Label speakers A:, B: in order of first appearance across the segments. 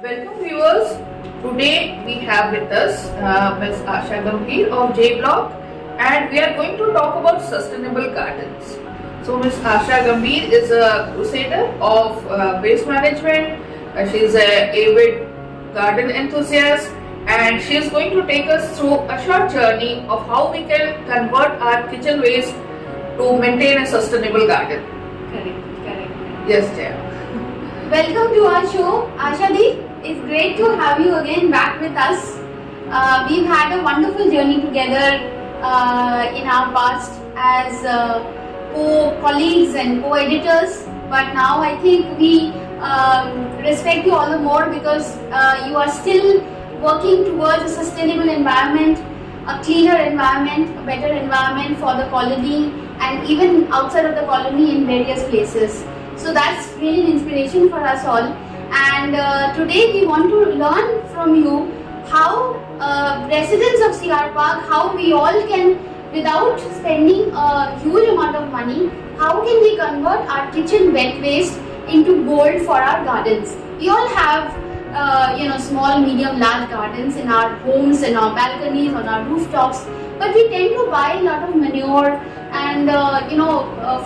A: Welcome viewers. Today we have with us Ms Asha Gambhir of J Block, and we are going to talk about sustainable gardens. So Ms Asha Gambhir is a Crusader of waste management. She is a Avid garden enthusiast, and she is going to take us through a short journey of how we can convert our kitchen waste to maintain a sustainable garden.
B: Correct.
A: Yes, Jaya.
B: Welcome to our show, Asha Di. It's great to have you again back with us. We've had a wonderful journey together in our past as co-colleagues and co-editors. But now I think we respect you all the more because you are still working towards a sustainable environment, a cleaner environment, a better environment for the colony and even outside of the colony in various places. So that's really an inspiration for us all. And today we want to learn from you how residents of CR Park, how we all can, without spending a huge amount of money, how can we convert our kitchen wet waste into gold for our gardens. We all have small, medium, large gardens in our homes, in our balconies, on our rooftops, but we tend to buy a lot of manure and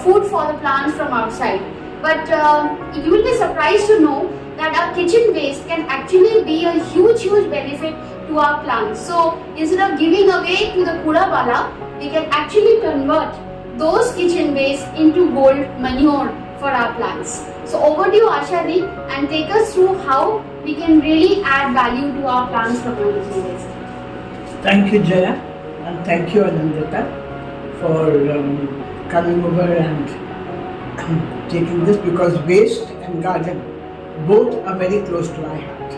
B: food for the plants from outside. But you will be surprised to know that our kitchen waste can actually be a huge benefit to our plants. So instead of giving away to the Kura Wala, we can actually convert those kitchen waste into gold manure for our plants. So over to you, Asha Di, and take us through how we can really add value to our plants from our kitchen waste.
C: Thank you, Jaya, and thank you, Anandita, for coming over and taking this, because waste and garden both are very close to my heart.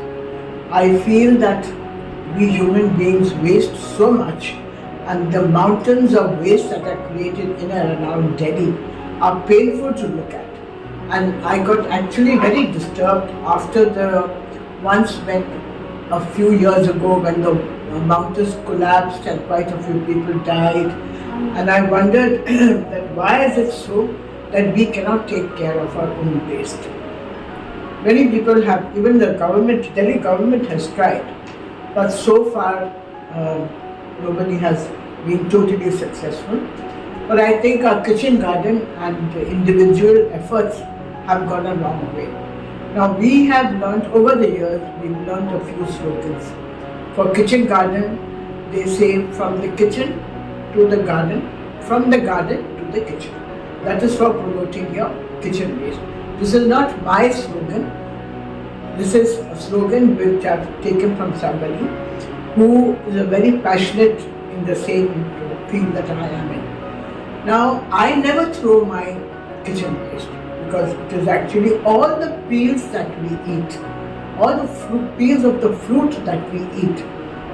C: I feel that we human beings waste so much, and the mountains of waste that are created in and around Delhi are painful to look at. And I got actually very disturbed after when a few years ago when the mountains collapsed and quite a few people died. And I wondered that why is it so that we cannot take care of our own waste. Many people have, even the government, Delhi government has tried, but so far nobody has been totally successful. But I think our kitchen garden and individual efforts have gone a long way. Now we have learned over the years, we've learned a few slogans. For kitchen garden, they say from the kitchen to the garden, from the garden to the kitchen. That is for promoting your kitchen waste. This is not my slogan. This is a slogan which I've taken from somebody who is a very passionate in the same field that I am in. Now, I never throw my kitchen waste because it is actually all the peels that we eat, all the peels of the fruit that we eat,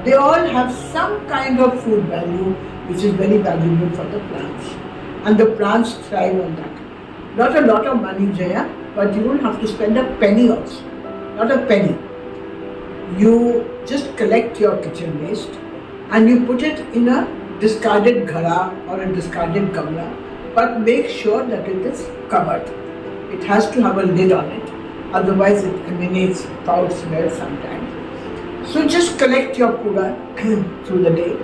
C: they all have some kind of food value which is very valuable for the plants. And the plants thrive on that. Not a lot of money, Jaya, but you don't have to spend a penny also. Not a penny. You just collect your kitchen waste and you put it in a discarded ghara or a discarded gamla, but make sure that it is covered. It has to have a lid on it, otherwise it emanates foul smell sometimes. So just collect your kura through the day,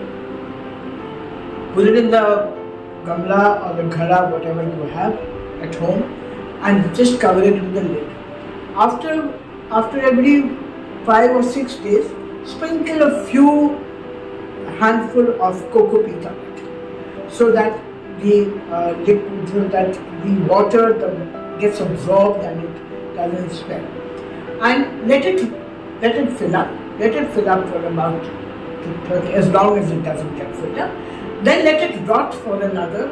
C: put it in the gamla or the ghara, whatever you have at home, and just cover it with the lid. After every 5 or 6 days, sprinkle a few handful of cocoa peat on it, so that the water gets absorbed and it doesn't smell. And let it fill up. Let it fill up for about 30, as long as it doesn't get filled up. Then let it rot for another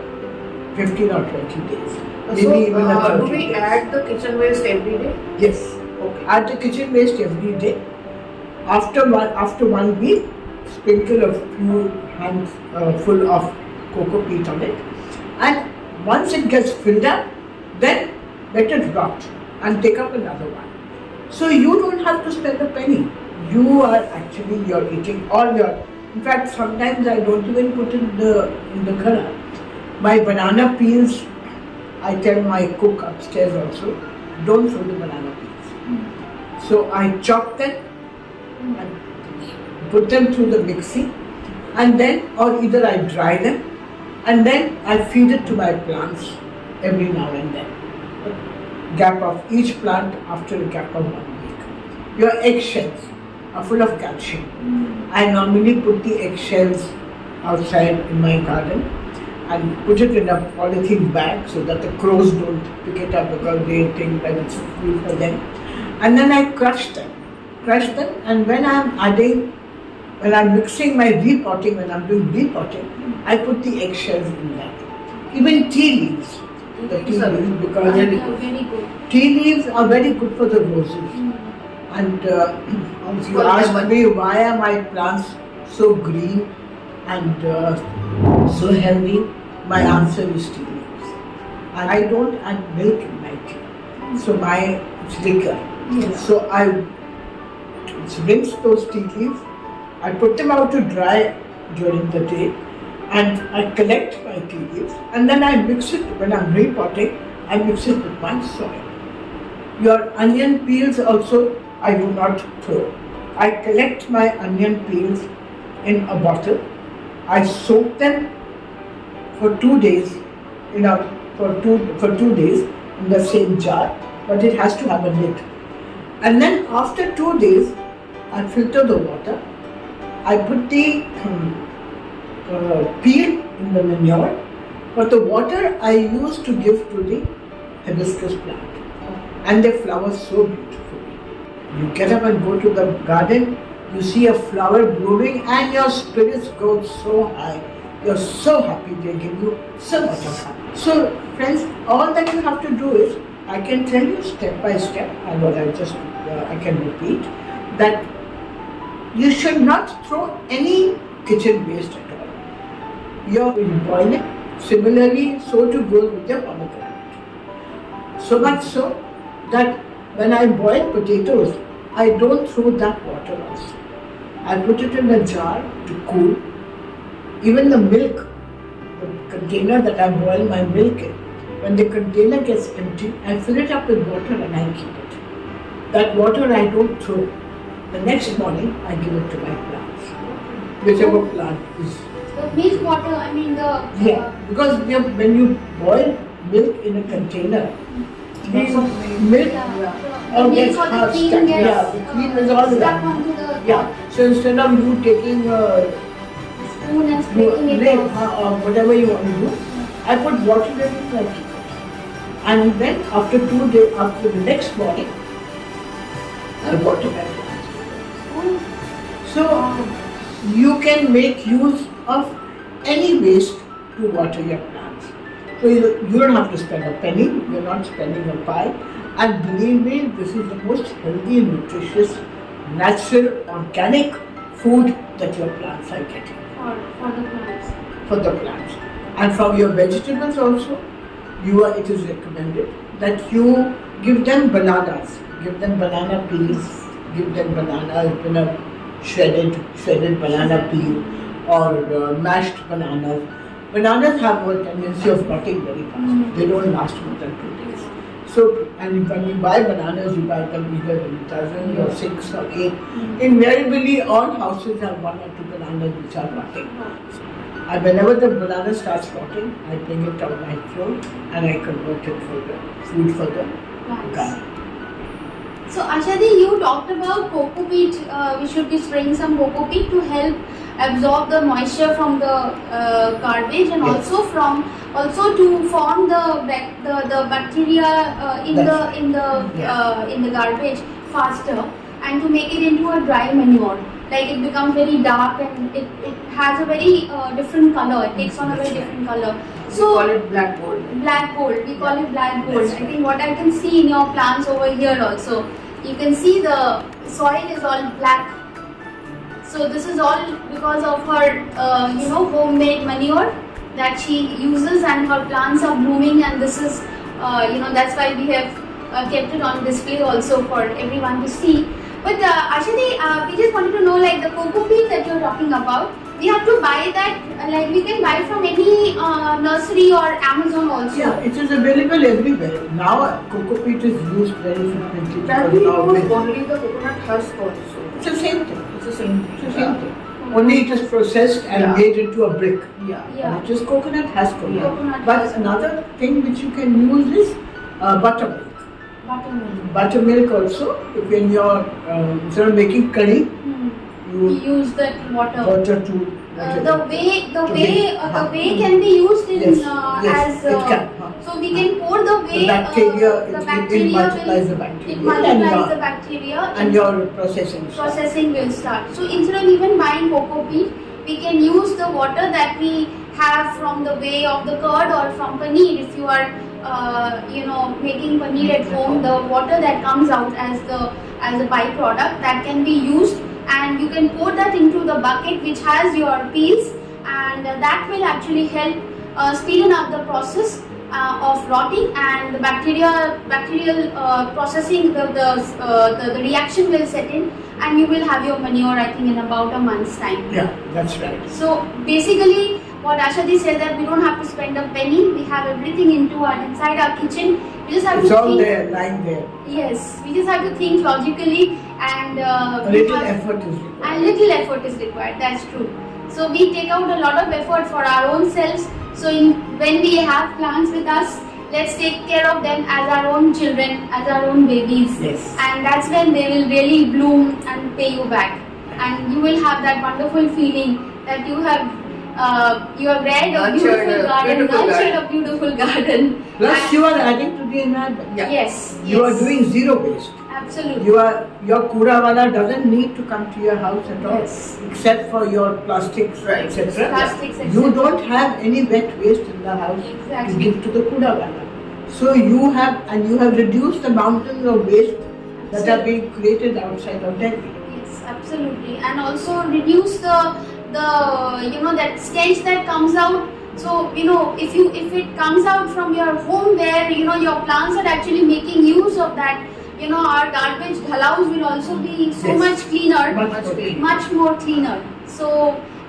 C: 15 or 20 days. Maybe even a 30
A: do we
C: days.
A: add the kitchen waste every day?
C: Yes.
A: Okay.
C: Add the kitchen waste every day. After 1 week, sprinkle a few hands full of cocoa peat on it. And once it gets filled up, then let it rot and take up another one. So you don't have to spend a penny. You're eating all your. In fact, sometimes I don't even put it in the ghara. My banana peels, I tell my cook upstairs also, don't throw the banana peels. So I chop them and put them through the mixing, and then, or either I dry them, and then I feed it to my plants every now and then. A gap of each plant after a gap of 1 week. Your eggshells are full of calcium. I normally put the eggshells outside in my garden and put it in a polythene bag so that the crows don't pick it up because they think that it's food for them. And then I crush them, and when I'm mixing my repotting, when I'm doing repotting, I put the eggshells in that. Even tea leaves, because
B: Very good.
C: tea leaves are very good for the roses. And if you ask me why are my plants so green and so healthy, my answer is tea leaves. And I don't add milk in my tea, so it's liquor.
B: Yes.
C: So I rinse those tea leaves, I put them out to dry during the day, and I collect my tea leaves, and then I mix it, when I'm repotting, I mix it with my soil. Your onion peels also I do not throw. I collect my onion peels in a bottle. I soak them for 2 days, for 2 days in the same jar, but it has to have a lid. And then after 2 days, I filter the water. I put the peel in the manure, but the water I use to give to the hibiscus plant, and they flower so beautifully. You get up and go to the garden, you see a flower blooming, and your spirits go so high. You're so happy, they give you so much of happiness. So friends, all that you have to do is, I can tell you step by step, and what I can repeat, that you should not throw any kitchen waste at all. You're boiling. Similarly, so to go with your pomegranate. So much so that when I boil potatoes, I don't throw that water also. I put it in a jar to cool. Even the milk, the container that I boil my milk in, when the container gets empty, I fill it up with water and I keep it. That water I don't throw. The next morning, I give it to my plants, whichever plant is.
B: The milk water, I mean
C: because when you boil milk in a container, milk all gets stuck. The cream is all
B: stuck onto the
C: So instead of you taking
B: spoon and splitting it
C: or whatever you want to do, I put water in it and I keep it. And then after 2 days, after the next morning, I water my plants. So you can make use of any waste to water your plants. So you don't have to spend a penny, you're not spending a pie. And believe me, this is the most healthy, nutritious, natural, organic food that your plants are getting.
B: for the plants.
C: For the plants. And from your vegetables also, it is recommended that you give them bananas, give them banana peels, give them bananas, shredded banana peel, or mashed bananas. Bananas have a tendency of rotting very fast. They don't last more than 2 days. So, and when you buy bananas, you buy them either in a dozen or 6 or 8. Invariably, all houses have 1 or 2 bananas which are rotting. And whenever the banana starts rotting, I bring it on my floor and I convert it for the food for the garden.
B: So Ashadi, you talked about cocoa peat. We should be spraying some cocoa peat to help absorb the moisture from the garbage, and also to form the bacteria in the garbage faster, and to make it into a dry manure. Like it becomes very dark and it has a very different color. It takes on a very different color.
A: So we call it black gold.
B: Black gold. We call it black gold. I think what I can see in your plants over here also, you can see the soil is all black. So this is all because of her, homemade manure that she uses, and her plants are blooming. And this is, that's why we have kept it on display also for everyone to see. But Ashadi, we just wanted to know, like the cocoa peat that you're talking about, we have to buy that, like we can buy from any nursery or Amazon also.
C: Yeah, it is available everywhere. Now cocoa peat is used very frequently.
A: Can
C: because
A: we
C: now
A: use
C: with-
A: only the coconut husk also?
C: It's the same thing.
A: It's the same.
C: It's the same thing. Only it is processed and
A: Yeah.
C: made into a brick.
A: Yeah.
B: Yeah.
C: And it is coconut husk only.
B: Coconut
C: But
B: husk.
C: another thing which you can use is buttermilk.
B: Buttermilk.
C: Buttermilk also, if when you're instead of making curry,
B: We
C: you
B: use that water.
C: water to
B: The way
C: To make-
B: the way can be used in
C: Yes, yes,
B: as
C: it can.
B: so we can pour the way
C: The bacteria,
B: the
C: it
B: bacteria
C: multiplies the
B: will,
C: bacteria
B: it multiplies
C: and,
B: the bacteria
C: and your processing.
B: processing will start. So instead of even buying cocoa peat, we can use the water that we have from the way of the curd or from paneer. If you are making paneer at home, the water that comes out as a byproduct, that can be used, and you can pour that into the bucket which has your peels, and that will actually help speeden up the process of rotting, and the bacterial processing, the reaction will set in, and you will have your manure, I think, in about a month's time.
C: Yeah, that's right.
B: So basically, what Ashadi said, that we don't have to spend a penny. We have everything inside our kitchen. We just have
C: It's
B: to
C: all
B: think.
C: there, lying there.
B: Yes, we just have to think logically, and
C: A
B: we
C: little
B: have-
C: effort is required.
B: and little effort is required. That's true. So we take out a lot of effort for our own selves. So when we have plants with us, let's take care of them as our own children, as our own babies.
C: Yes.
B: And that's when they will really bloom and pay you back. And you will have that wonderful feeling that you have read a
A: Nurtured
B: beautiful
A: a
B: garden,
A: beautiful
B: nurtured
A: garden.
B: a beautiful garden.
C: Plus,
B: And-
C: you are adding to the environment.
A: Yeah.
B: Yes.
C: You
B: yes.
C: are doing zero waste.
B: Absolutely.
C: Your kura wala doesn't need to come to your house at all,
B: Yes.
C: except for your plastics,
A: Right.
C: etc.
B: Plastics,
C: You
B: etc.
C: don't have any wet waste in the house
B: Exactly.
C: to give to the kura wala. So you have reduced the mountains of waste that are being created outside of Delhi.
B: Yes, absolutely, and also reduce the that stench that comes out. So if it comes out from your home where your plants are actually making use of that, our garbage dhalaus will also be so
C: Yes.
B: much cleaner,
C: Much more.
B: much more cleaner. So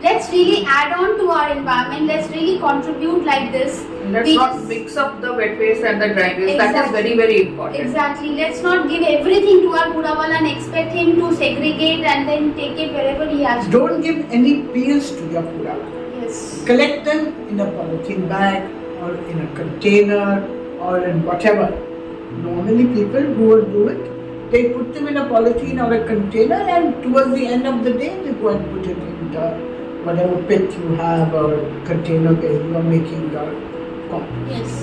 B: let's really add on to our environment. Let's really contribute like this.
A: Let's
B: We
A: not
B: just-
A: mix up the wet waste and the dry waste. That is
B: Exactly.
A: very, very important.
B: Exactly. Let's not give everything to our Kudawala and expect him to segregate and then take it wherever he has to.
C: Don't give any peels to your kura wala.
B: Yes.
C: Collect them in a polythene bag or in a container or in whatever. Normally people who will do it, they put them in a polythene or a container, and towards the end of the day they go and put it in the whatever pit you have or container where you are making your compost.
B: Yes.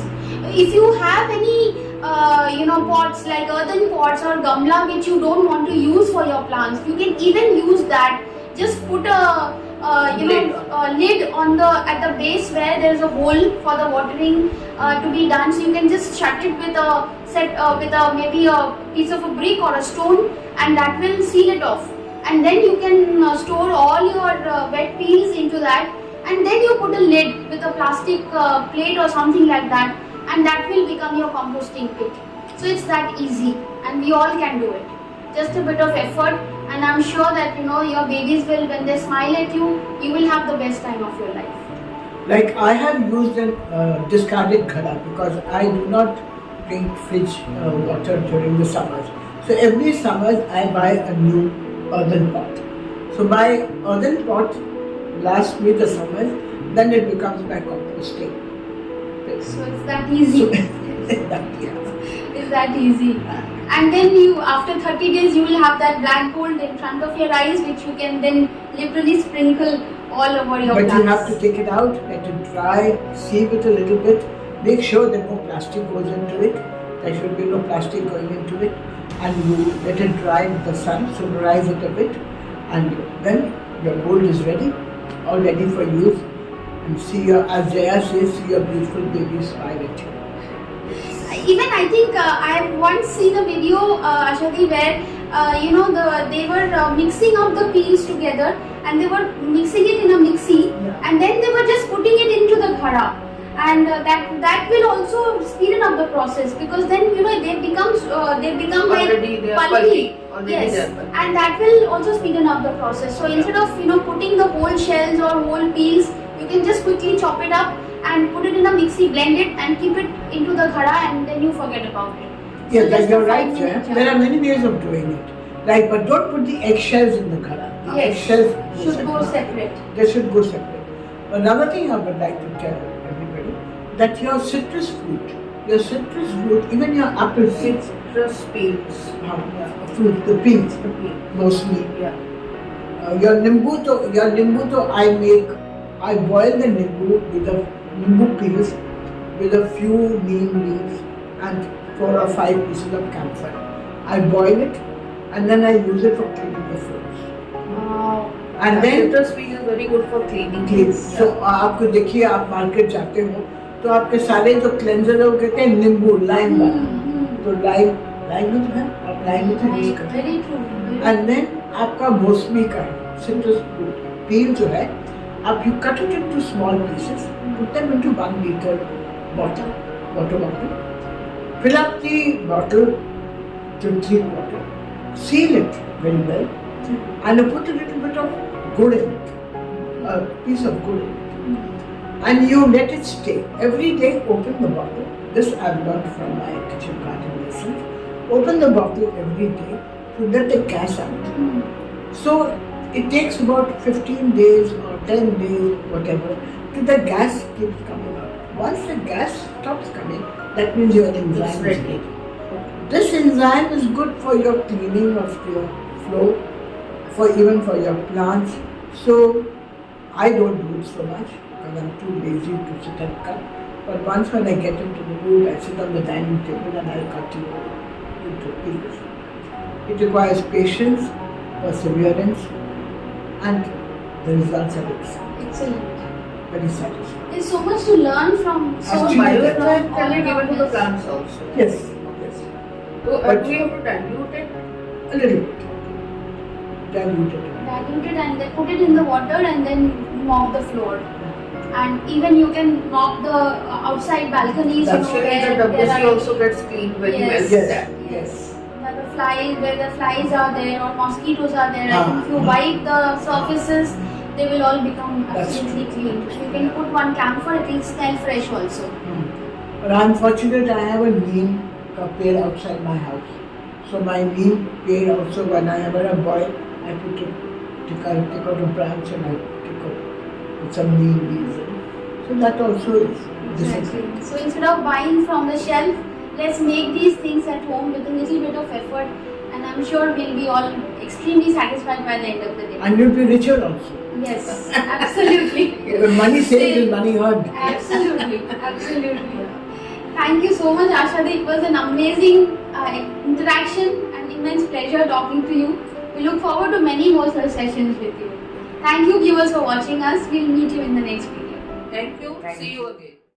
B: If you have any pots like earthen pots or gamla which you don't want to use for your plants, you can even use that. Just put a lid on at the base where there is a hole for the watering to be done. So you can just shut it with maybe a piece of a brick or a stone, and that will seal it off. And then you can store all your wet peels into that, and then you put a lid with a plastic plate or something like that, and that will become your composting pit. So it's that easy, and we all can do it. Just a bit of effort, and I'm sure that your babies will, when they smile at you, you will have the best time of your life.
C: Like I have used a discarded ghada because I do not drink fridge water during the summers. So every summer I buy a new earthen pot. So my earthen pot lasts me the summers, then it becomes my composting.
B: So it's that easy.
C: Yeah.
B: It's that easy. And then after 30 days, you will have that black gold in front of your eyes, which you can then literally sprinkle all over your
C: But
B: plants.
C: you have to take it out, let it dry, sieve it a little bit, make sure that no plastic goes into it. There should be no plastic going into it, and you let it dry in the sun, solarize it a bit, and then your gold is ready, all ready for use. And see your, as Jaya says, see your beautiful baby smile at you.
B: Even I think I have once seen a video, Ashadi, where they were mixing up the peels together, and they were mixing it in a mixie, and then they were just putting it into the ghada, and that will also speeden up the process, because then they become
A: Already
B: like
A: they are
B: pulpy.
A: already
B: Yes,
A: there.
B: and that will also speeden up the process. So instead of putting the whole shells or whole peels, you can just quickly chop it up and put it in a mixie, blend it, and keep it into the ghada, and then you forget about it.
C: Yeah,
B: So
C: like
B: just
C: you're
B: a
C: right,
B: 5-minute
C: Jaya. There are many ways of doing it. Like, but don't put the eggshells in the ghada. The
B: Yes,
C: eggshells
B: should go separate.
C: They should go separate. Another thing I would like to tell everybody, that your citrus fruit, even your apple seeds,
A: Citrus peels.
C: fruit, the peels,
A: The peel.
C: mostly.
A: Yeah.
C: Your nimbu to I boil the nimbu peels with a few neem leaves and 4 or 5 pieces of camphor. I boil it and then I use it for cleaning the floors.
A: Wow.
C: And then
A: citrus peel is very good for cleaning.
C: So आपको देखिए आप market जाते हो तो आपके सारे जो cleanser है वो कहते हैं नींबू लाइम वाला, तो लाइम में है आप लाइम में यूज करते हैं.
B: Very true.
C: एंड देन आपका मौसमी का सिट्रस फ्रूट पील जो है आप you cut it into small pieces, put them into 1 liter bottle, water bottle, fill up the bottle to 3/4, seal it very well, and put a little bit of good in it, a piece of good in it, and you let it stay. Every day open the bottle. This I've learned from my kitchen garden lessons. Open the bottle every day to let the gas out. So it takes about 15 days or 10 days, whatever, till the gas keeps coming out. Once the gas stops coming, that means your enzyme is ready. This enzyme is good for your cleaning of your flow, even for your plants. So I don't do it so much because I'm too lazy to sit and cut. But once when I get into the mood, I sit on the dining table and I cut it into pieces. It requires patience, perseverance, and the results are
B: Excellent.
C: very satisfying.
B: There's so much to learn from so
C: Actually,
B: many
A: Bioenzyme
B: from
A: can be
B: all
A: given to the
B: around us.
A: plants also.
C: Yes,
A: So
C: But-
A: do we have to dilute it?
C: a little bit. Diluted.
B: Dilute it and then put it in the water and then mop the floor. And even you can mop the outside balconies.
C: That's
A: Actually,
B: where
A: the
B: there
A: WC
B: are-
A: also gets cleaned very
B: Yes.
A: well with
C: Yes.
A: that.
B: Yes. Where the flies are there or mosquitoes are there, I think if you
C: Ah.
B: wipe the surfaces, they will all become
C: That's
B: absolutely clean. You can put 1 camphor, it will smell fresh also.
C: But I'm fortunate I have a neem pear outside my house. So my neem pear also, whenever I boil, I take out a branch and I take out with some neem leaves in it. So that also is discipline.
B: So instead of buying from the shelf, let's make these things at home with a little bit of effort, and I'm sure we'll be all extremely satisfied by the end of the day.
C: And you'll be richer also.
B: Yes, absolutely.
C: When money saved is money earned.
B: Absolutely, absolutely. Thank you so much, Asha. It was an amazing interaction and immense pleasure talking to you. We look forward to many more such sessions with you. Thank you, viewers, for watching us. We'll meet you in the next video.
A: Thank you. See you again.